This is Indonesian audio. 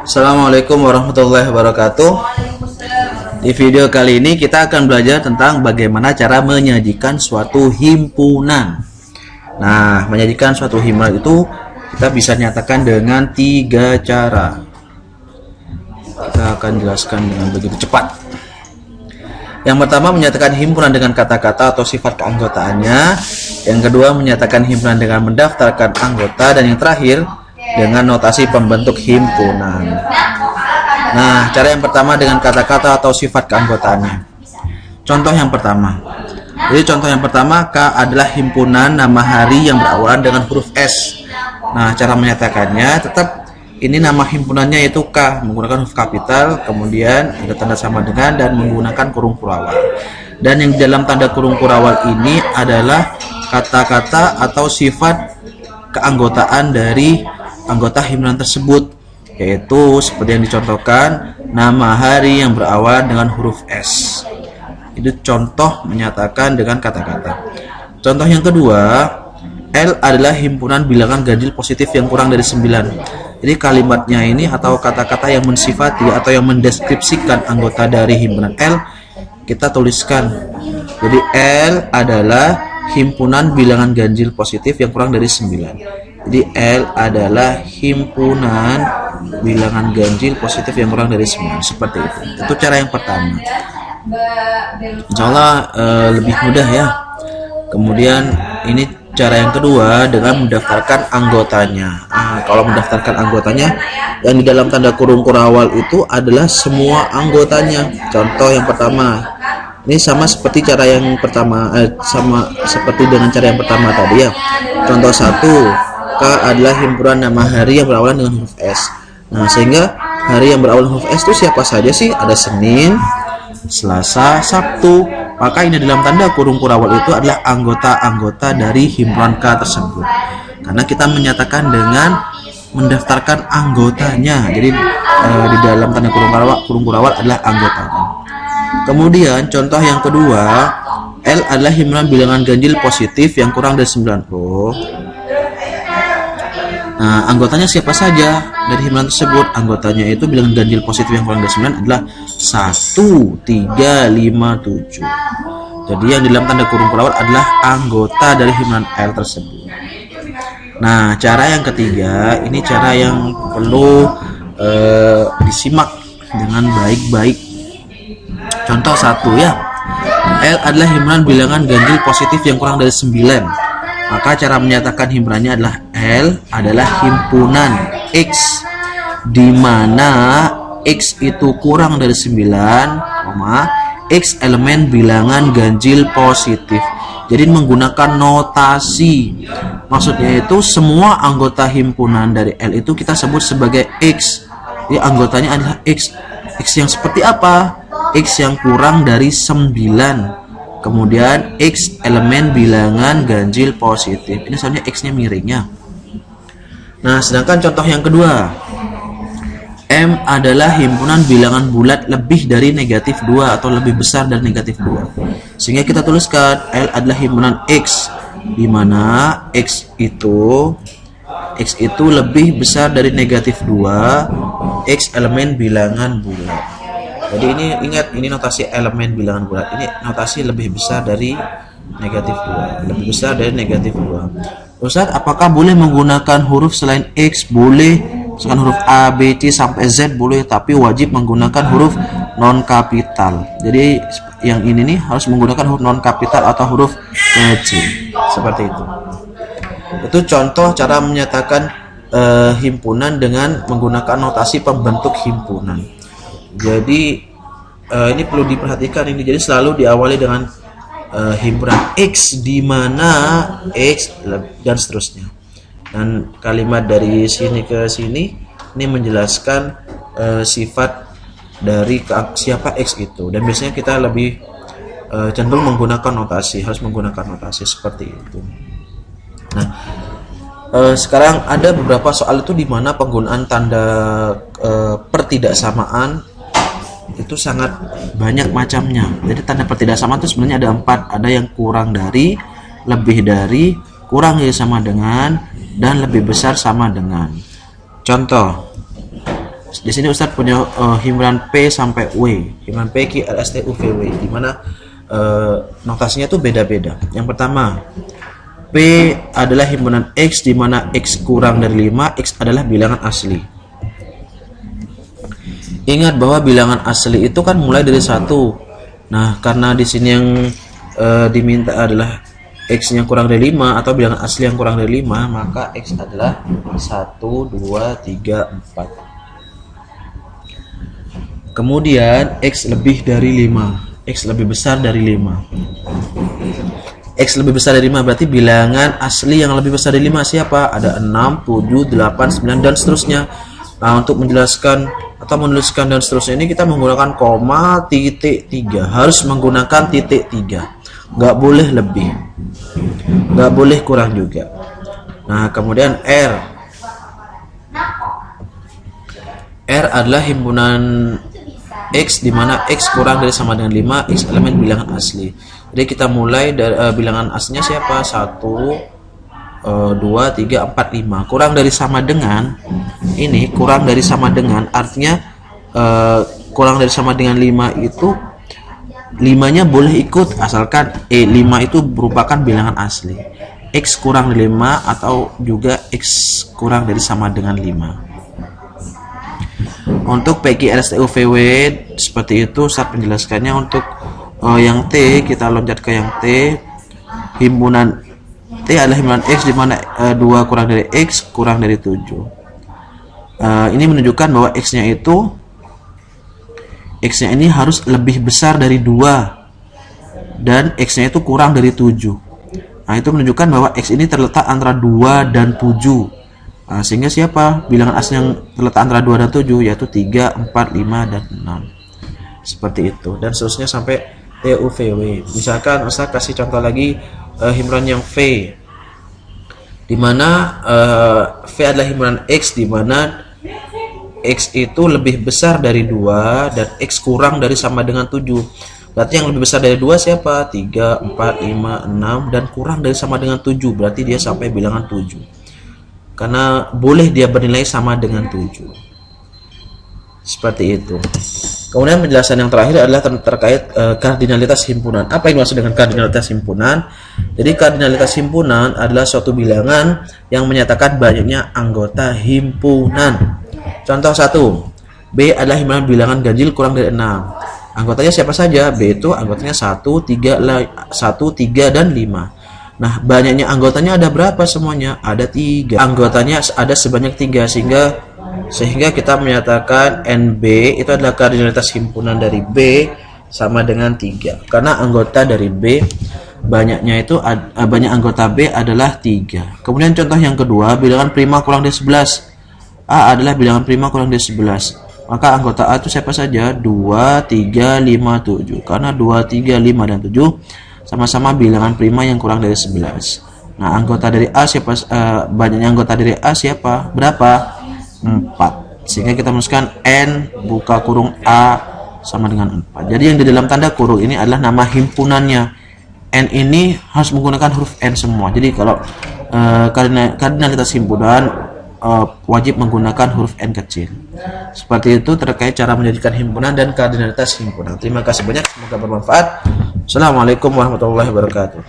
Assalamualaikum warahmatullahi wabarakatuh. Di video kali ini kita akan belajar tentang bagaimana cara menyajikan suatu himpunan. Nah, menyajikan suatu himpunan itu kita bisa nyatakan dengan 3 cara. Kita akan jelaskan dengan begitu cepat. Yang pertama, menyatakan himpunan dengan kata-kata atau sifat keanggotaannya. Yang kedua, menyatakan himpunan dengan mendaftarkan anggota. Dan yang terakhir, dengan notasi pembentuk himpunan. Nah, cara yang pertama dengan kata-kata atau sifat keanggotaannya. Contoh yang pertama. Jadi contoh yang pertama, K adalah himpunan nama hari yang berawalan dengan huruf S. Nah, cara menyatakannya tetap ini nama himpunannya yaitu K, menggunakan huruf kapital, kemudian ada tanda sama dengan dan menggunakan kurung kurawal. Dan yang di dalam tanda kurung kurawal ini adalah kata-kata atau sifat keanggotaan dari anggota himpunan tersebut, yaitu seperti yang dicontohkan, nama hari yang berawal dengan huruf S. Itu contoh menyatakan dengan kata-kata. Contoh yang kedua, L adalah himpunan bilangan ganjil positif yang kurang dari 9. Jadi kalimatnya ini atau kata-kata yang mensifati atau yang mendeskripsikan anggota dari himpunan L kita tuliskan. Jadi L adalah himpunan bilangan ganjil positif yang kurang dari 9. Jadi L adalah himpunan bilangan ganjil positif yang kurang dari 9. Seperti itu. Itu cara yang pertama. Insya Allah lebih mudah ya. Kemudian ini cara yang kedua dengan mendaftarkan anggotanya. Kalau mendaftarkan anggotanya, yang di dalam tanda kurung kurawal itu adalah semua anggotanya. Contoh yang pertama, ini sama seperti cara yang pertama, sama seperti dengan cara yang pertama tadi ya. Contoh 1, K adalah himpunan nama hari yang berawalan dengan huruf S. Nah, sehingga hari yang berawalan huruf S itu siapa saja sih? Ada Senin, Selasa, Sabtu. Maka ini dalam tanda kurung kurawal itu adalah anggota-anggota dari himpunan K tersebut. Karena kita menyatakan dengan mendaftarkan anggotanya. Jadi di dalam tanda kurung kurawal adalah anggotanya. Kemudian contoh yang kedua, L adalah himpunan bilangan ganjil positif yang kurang dari 90. Nah, anggotanya siapa saja dari himpunan tersebut? Anggotanya itu bilangan ganjil positif yang kurang dari 9 adalah 1, 3, 5, 7. Jadi yang di dalam tanda kurung kurawal adalah anggota dari himpunan L tersebut. Nah, cara yang ketiga, ini cara yang perlu disimak dengan baik-baik. Contoh 1 ya. L adalah himpunan bilangan ganjil positif yang kurang dari 9. Maka cara menyatakan himpunannya adalah L adalah himpunan X, di mana X itu kurang dari 9, X elemen bilangan ganjil positif. Jadi menggunakan notasi. Maksudnya itu semua anggota himpunan dari L itu kita sebut sebagai X. Jadi anggotanya adalah X. X yang seperti apa? X yang kurang dari 9. Kemudian X elemen bilangan ganjil positif. Ini soalnya X-nya miringnya. Nah, sedangkan contoh yang kedua, M adalah himpunan bilangan bulat lebih dari negatif 2 atau lebih besar dari negatif 2. Sehingga kita tuliskan L adalah himpunan X, di mana X itu lebih besar dari negatif 2, X elemen bilangan bulat. Jadi ini ingat, ini notasi elemen bilangan bulat. Ini notasi lebih besar dari negatif 2. Lebih besar dari negatif 2. Ustaz, apakah boleh menggunakan huruf selain X? Boleh. Misalkan huruf A, B, C sampai Z boleh, tapi wajib menggunakan huruf non kapital. Jadi yang ini nih harus menggunakan huruf non kapital atau huruf kecil. Seperti itu. Itu contoh cara menyatakan himpunan dengan menggunakan notasi pembentuk himpunan. Jadi ini perlu diperhatikan ini. Jadi selalu diawali dengan himpunan X, di mana X dan seterusnya. Dan kalimat dari sini ke sini ini menjelaskan sifat dari siapa X itu. Dan biasanya kita lebih cenderung menggunakan notasi, harus menggunakan notasi seperti itu. Nah, sekarang ada beberapa soal itu di mana penggunaan tanda pertidaksamaan itu sangat banyak macamnya. Jadi tanda pertidaksamaan itu sebenarnya ada 4. Ada yang kurang dari, lebih dari, kurang ya sama dengan, dan lebih besar sama dengan. Contoh, di sini Ustadz punya himpunan P sampai W, himpunan P, Q, R, S, T, U, V, W, di mana notasinya tuh beda-beda. Yang pertama, P adalah himpunan X, di mana X kurang dari 5, X adalah bilangan asli. Ingat bahwa bilangan asli itu kan mulai dari 1. Nah, karena di sini yang diminta adalah X-nya kurang dari 5 atau bilangan asli yang kurang dari 5, maka X adalah 1, 2, 3, 4. Kemudian X lebih dari 5, X lebih besar dari 5. X lebih besar dari 5 berarti bilangan asli yang lebih besar dari 5 siapa? Ada 6, 7, 8, 9 dan seterusnya. Nah, untuk menjelaskan atau menuliskan dan seterusnya ini kita menggunakan koma, titik 3. Harus menggunakan titik 3. Nggak boleh lebih, nggak boleh kurang juga. Nah, kemudian R adalah himpunan X, di mana X kurang dari sama dengan 5, X elemen bilangan asli. Jadi kita mulai dari bilangan aslinya siapa? 1, 2, 3, 4, 5. Kurang dari sama dengan ini, kurang dari sama dengan artinya kurang dari sama dengan 5 itu 5-nya boleh ikut asalkan 5 itu merupakan bilangan asli. X kurang dari 5 atau juga X kurang dari sama dengan 5. Untuk PQ, RS, T, U, V, W seperti itu saat penjelaskannya. Untuk yang T, kita loncat ke yang T. Himpunan T adalah himpunan X, di mana 2 kurang dari X kurang dari 7. Ini menunjukkan bahwa X-nya ini harus lebih besar dari 2 dan X-nya itu kurang dari 7. Nah, itu menunjukkan bahwa X ini terletak antara 2 dan 7. Nah, sehingga siapa? Bilangan asli yang terletak antara 2 dan 7 yaitu 3, 4, 5, dan 6. Seperti itu dan seterusnya sampai T, U, V, W. Misalkan Ustaz kasih contoh lagi himpunan yang V, di mana V adalah himpunan X, di mana X itu lebih besar dari 2 dan X kurang dari sama dengan 7. Berarti yang lebih besar dari 2 siapa? 3, 4, 5, 6 dan kurang dari sama dengan 7. Berarti dia sampai bilangan 7. Karena boleh dia bernilai sama dengan 7. Seperti itu. Kemudian penjelasan yang terakhir adalah terkait kardinalitas himpunan. Apa yang dimaksud dengan kardinalitas himpunan? Jadi kardinalitas himpunan adalah suatu bilangan yang menyatakan banyaknya anggota himpunan. Contoh 1, B adalah himpunan bilangan ganjil kurang dari 6. Anggotanya siapa saja? B itu anggotanya 1, 3, dan 5. Nah, banyaknya anggotanya ada berapa semuanya? Ada 3. Anggotanya ada sebanyak 3 sehingga kita menyatakan NB itu adalah kardinalitas himpunan dari B sama dengan 3. Karena anggota dari B banyaknya itu banyak anggota B adalah 3. Kemudian contoh yang kedua, bilangan prima kurang dari 11. A adalah bilangan prima kurang dari 11. Maka anggota A itu siapa saja? 2, 3, 5, 7. Karena 2, 3, 5, dan 7 sama-sama bilangan prima yang kurang dari 11. Nah, anggota dari A siapa? Banyaknya anggota dari A siapa? Berapa? 4. Sehingga kita menuliskan N buka kurung A sama dengan 4. Jadi yang di dalam tanda kurung ini adalah nama himpunannya. N ini harus menggunakan huruf N semua. Jadi kalau kardinalitas himpunan wajib menggunakan huruf N kecil. Seperti itu terkait cara menjadikan himpunan dan kardinalitas himpunan. Terima kasih banyak, semoga bermanfaat. Assalamualaikum warahmatullahi wabarakatuh.